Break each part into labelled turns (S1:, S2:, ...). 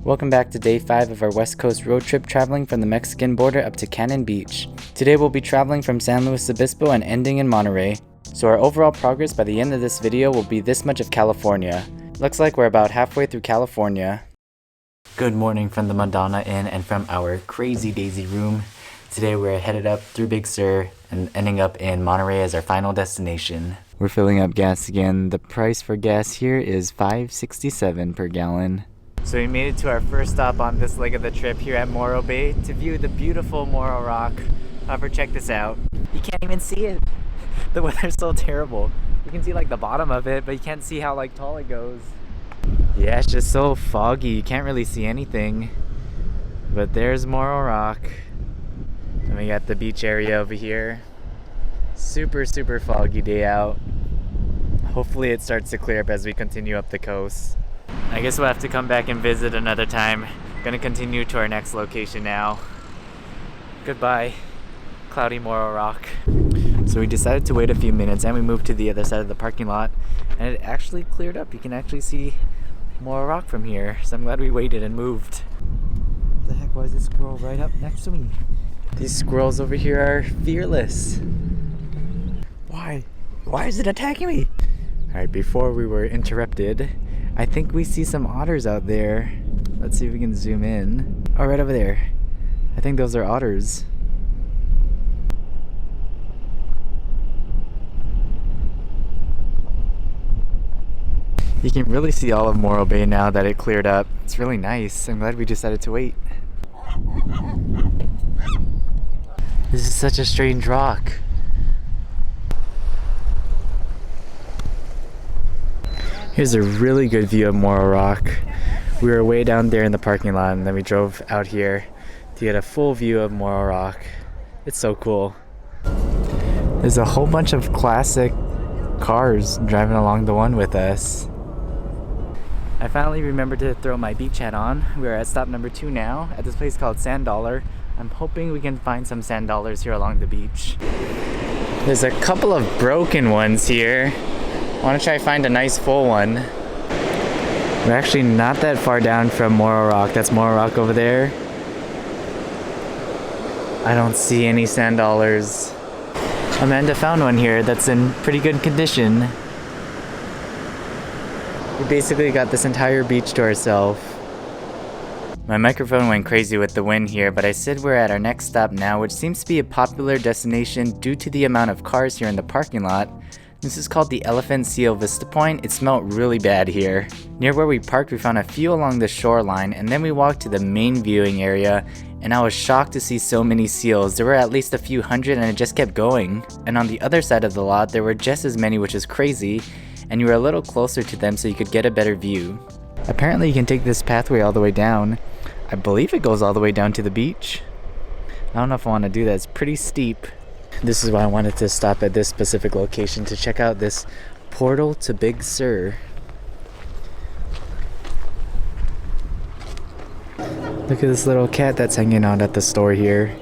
S1: Welcome back to day 5 of our West Coast road trip traveling from the Mexican border up to Cannon Beach. Today we'll be traveling from San Luis Obispo and ending in Monterey. So our overall progress by the end of this video will be this much of California. Looks like we're about halfway through California. Good morning from the Madonna Inn and from our Crazy Daisy room. Today we're headed up through Big Sur and ending up in Monterey as our final destination. We're filling up gas again. The price for gas here is $5.67 per gallon. So we made it to our first stop on this leg of the trip here at Morro Bay to view the beautiful Morro Rock. However, check this out. You can't even see it. The weather's so terrible. You can see like the bottom of it, but you can't see how like tall it goes. Yeah, it's just so foggy. You can't really see anything. But there's Morro Rock. And we got the beach area over here. Super foggy day out. Hopefully it starts to clear up as we continue up the coast. I guess we'll have to come back and visit another time. Gonna continue to our next location now. Goodbye, cloudy Morro Rock. So we decided to wait a few minutes and we moved to the other side of the parking lot, and it actually cleared up. You can actually see Morro Rock from here, so I'm glad we waited and moved. What the heck, why is this squirrel right up next to me? These squirrels over here are fearless. Why? Why is it attacking me? Alright, before we were interrupted, I think we see some otters out there. Let's see if we can zoom in. Oh, right over there. I think those are otters. You can really see all of Morro Bay now that it cleared up. It's really nice. I'm glad we decided to wait. This is such a strange rock. Here's a really good view of Morro Rock. We were way down there in the parking lot and then we drove out here to get a full view of Morro Rock. It's so cool. There's a whole bunch of classic cars driving along the one with us. I finally remembered to throw my beach hat on. We're at stop number 2 now at this place called Sand Dollar. I'm hoping we can find some sand dollars here along the beach. There's a couple of broken ones here. I want to try to find a nice full one. We're actually not that far down from Morro Rock. That's Morro Rock over there. I don't see any sand dollars. Amanda found one here that's in pretty good condition. We basically got this entire beach to ourselves. My microphone went crazy with the wind here, but I said we're at our next stop now, which seems to be a popular destination due to the amount of cars here in the parking lot. This is called the Elephant Seal Vista Point. It smelled really bad here. Near where we parked, we found a few along the shoreline, and then we walked to the main viewing area, and I was shocked to see so many seals. There were at least a few hundred, and it just kept going. And on the other side of the lot, there were just as many, which is crazy, and you were a little closer to them so you could get a better view. Apparently you can take this pathway all the way down. I believe it goes all the way down to the beach. I don't know if I want to do that. It's pretty steep. This is why I wanted to stop at this specific location to check out this portal to Big Sur. Look at this little cat that's hanging out at the store here.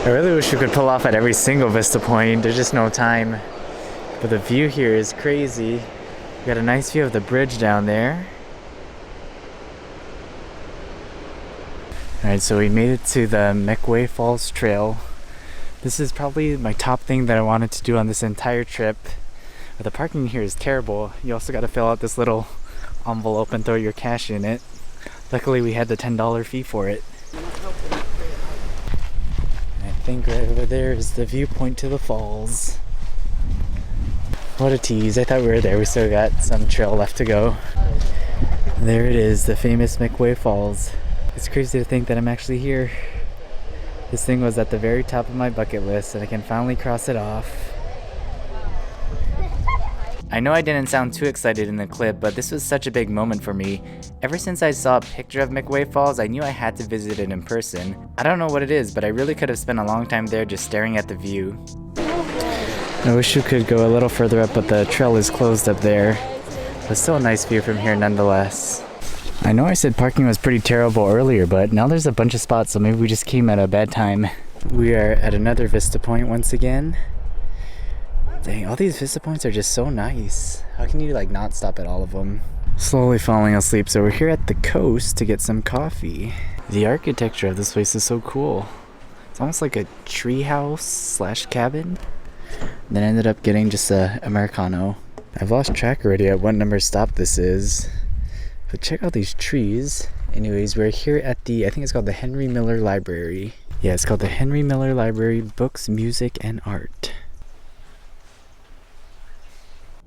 S1: I really wish we could pull off at every single Vista Point. There's just no time. But the view here is crazy. We got a nice view of the bridge down there. Alright, so we made it to the McWay Falls trail. This is probably my top thing that I wanted to do on this entire trip. But the parking here is terrible. You also got to fill out this little envelope and throw your cash in it. Luckily we had the $10 fee for it. I think right over there is the viewpoint to the falls. What a tease. I thought we were there. We still got some trail left to go. There it is, the famous McWay Falls. It's crazy to think that I'm actually here. This thing was at the very top of my bucket list and I can finally cross it off. I know I didn't sound too excited in the clip, but this was such a big moment for me. Ever since I saw a picture of McWay Falls, I knew I had to visit it in person. I don't know what it is, but I really could have spent a long time there just staring at the view. I wish you could go a little further up, but the trail is closed up there. But still a nice view from here nonetheless. I know I said parking was pretty terrible earlier, but now there's a bunch of spots, so maybe we just came at a bad time. We are at another Vista Point once again. Dang, all these vista points are just so nice. How can you like not stop at all of them? Slowly falling asleep, so we're here at the coast to get some coffee. The architecture of this place is so cool. It's almost like a tree house slash cabin. Then I ended up getting just a Americano. I've lost track already at what number stop this is. But check out these trees. Anyways, we're here at the, I think it's called the Henry Miller Library. Yeah, it's called the Henry Miller Library, Books, Music, and Art.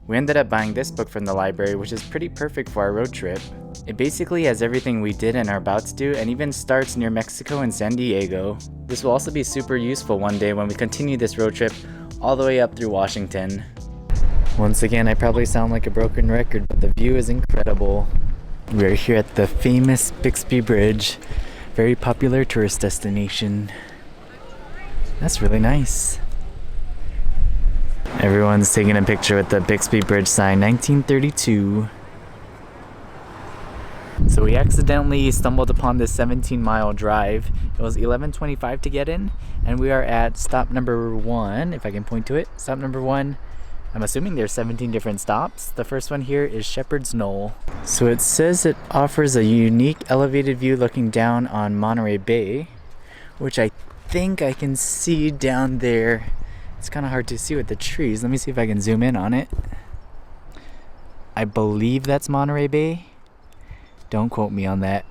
S1: We ended up buying this book from the library, which is pretty perfect for our road trip. It basically has everything we did and are about to do, and even starts near Mexico and San Diego. This will also be super useful one day when we continue this road trip all the way up through Washington. Once again, I probably sound like a broken record, but the view is incredible. We're here at the famous Bixby Bridge, very popular tourist destination. That's really nice. Everyone's taking a picture with the Bixby Bridge sign, 1932. So we accidentally stumbled upon this 17-mile drive. It was 11:25 to get in, and we are at stop number 1, if I can point to it. Stop number 1. I'm assuming there's 17 different stops. The first one here is Shepherd's Knoll. So it says it offers a unique elevated view looking down on Monterey Bay, which I think I can see down there. It's kind of hard to see with the trees. Let me see if I can zoom in on it. I believe that's Monterey Bay. Don't quote me on that.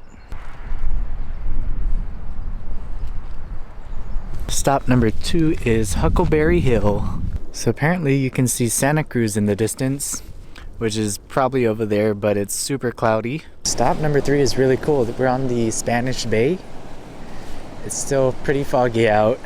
S1: Stop number 2 is Huckleberry Hill. So apparently you can see Santa Cruz in the distance, which is probably over there, but it's super cloudy. Stop number 3 is really cool. We're on the Spanish Bay. It's still pretty foggy out.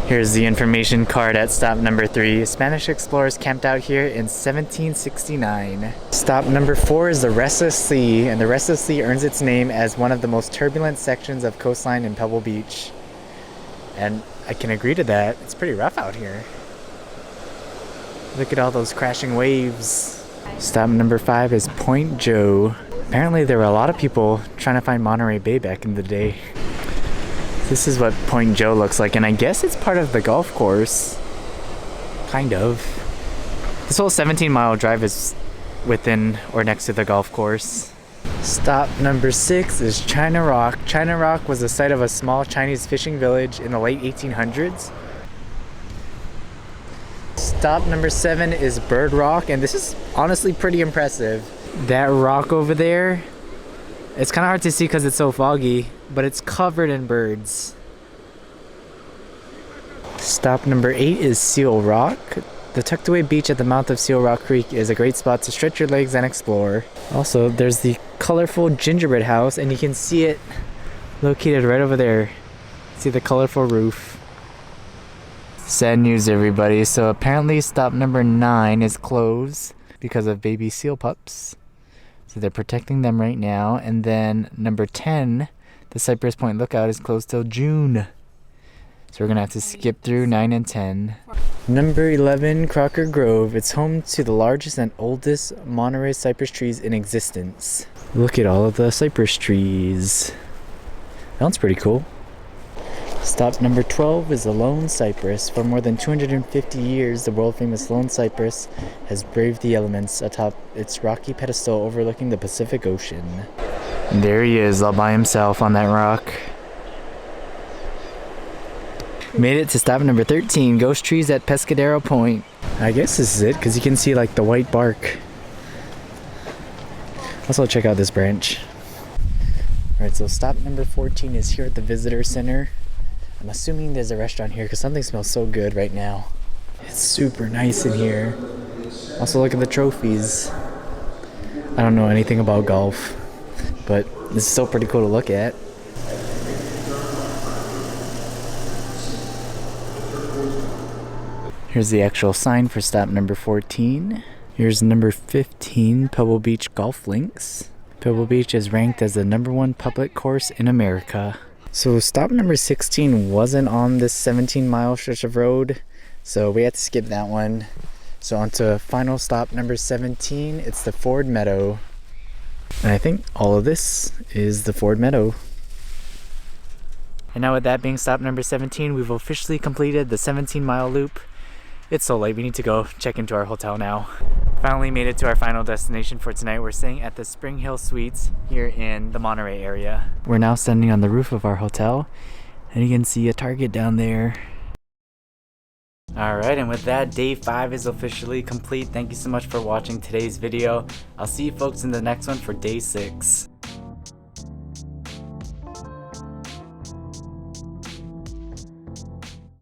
S1: Here's the information card at stop number 3. Spanish explorers camped out here in 1769. Stop number 4 is the Restless Sea, and the Restless Sea earns its name as one of the most turbulent sections of coastline in Pebble Beach. And I can agree to that. It's pretty rough out here. Look at all those crashing waves. Stop number 5 is Point Joe. Apparently there were a lot of people trying to find Monterey Bay back in the day. This is what Point Joe looks like, and I guess it's part of the golf course. Kind of. This whole 17-mile drive is within or next to the golf course. Stop number 6 is China Rock. China Rock was the site of a small Chinese fishing village in the late 1800s. Stop number 7 is Bird Rock, and this is honestly pretty impressive. That rock over there, it's kind of hard to see because it's so foggy, but it's covered in birds. Stop number 8 is Seal Rock. The tucked away beach at the mouth of Seal Rock Creek is a great spot to stretch your legs and explore. Also, there's the colorful gingerbread house, and you can see it located right over there. See the colorful roof. Sad news, everybody. So apparently stop number 9 is closed because of baby seal pups. So they're protecting them right now. And then number 10, the Cypress Point Lookout, is closed till June. So we're going to have to skip through 9 and 10. Number 11, Crocker Grove. It's home to the largest and oldest Monterey cypress trees in existence. Look at all of the cypress trees. That one's pretty cool. Stop number 12 is the Lone Cypress. For more than 250 years, the world-famous Lone Cypress has braved the elements atop its rocky pedestal overlooking the Pacific Ocean. And there he is, all by himself on that rock. Made it to stop number 13, Ghost Trees at Pescadero Point. I guess this is it, because you can see like the white bark. Also check out this branch. Alright, so stop number 14 is here at the Visitor Center. I'm assuming there's a restaurant here because something smells so good right now. It's super nice in here. Also look at the trophies. I don't know anything about golf, but this is still pretty cool to look at. Here's the actual sign for stop number 14. Here's number 15, Pebble Beach Golf Links. Pebble Beach is ranked as the #1 public course in America. So stop number 16 wasn't on this 17-mile stretch of road, so we had to skip that one. So on to final stop number 17, it's the Ford Meadow. And I think all of this is the Ford Meadow. And now with that being stop number 17, we've officially completed the 17-mile loop. It's so late, we need to go check into our hotel now. Finally made it to our final destination for tonight. We're staying at the Spring Hill Suites here in the Monterey area. We're now standing on the roof of our hotel, and you can see a Target down there. Alright, and with that, day 5 is officially complete. Thank you so much for watching today's video. I'll see you folks in the next one for day 6.